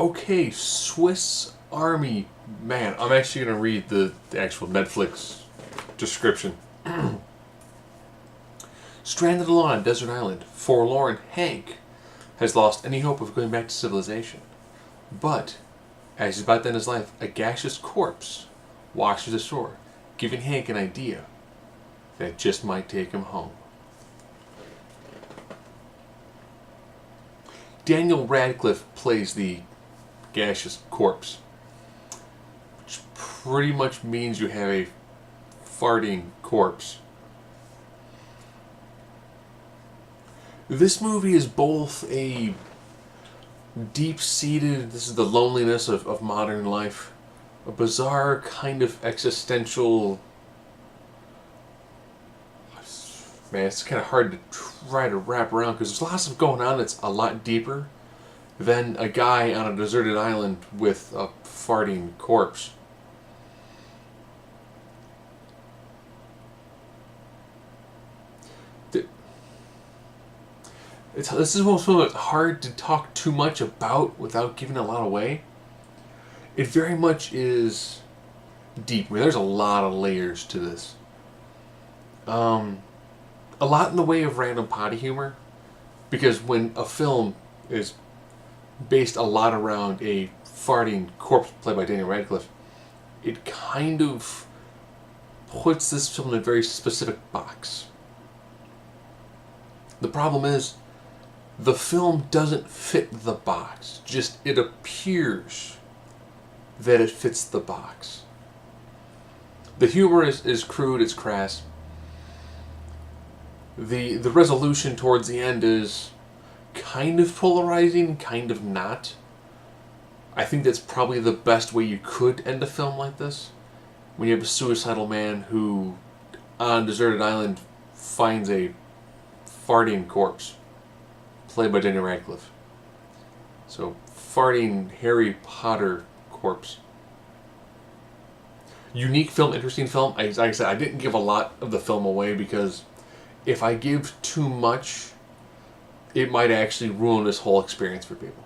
Okay, Swiss Army Man. I'm actually going to read the actual Netflix description. Stranded alone on a desert island, forlorn Hank has lost any hope of going back to civilization. But, as he's about to end his life, a gaseous corpse washes ashore, giving Hank an idea that just might take him home. Daniel Radcliffe plays the gaseous corpse, which pretty much means you have a farting corpse. This movie is both a deep-seated, this is the loneliness of modern life, a bizarre kind of existential, man, it's kind of hard to try to wrap around because there's lots of going on that's a lot deeper than a guy on a deserted island with a farting corpse. This is almost hard to talk too much about without giving a lot away. It very much is deep. I mean, there's a lot of layers to this. A lot in the way of random potty humor, because when a film is based a lot around a farting corpse played by Daniel Radcliffe, it kind of puts this film in a very specific box. The problem is, the film doesn't fit the box. Just it appears that it fits the box. The humor is crude, it's crass. The resolution towards the end is kind of polarizing, kind of not. I think that's probably the best way you could end a film like this. When you have a suicidal man who, on a deserted island, finds a farting corpse, played by Daniel Radcliffe. So, farting Harry Potter corpse. Unique film, interesting film. Like I said, I didn't give a lot of the film away because if I give too much, it might actually ruin this whole experience for people.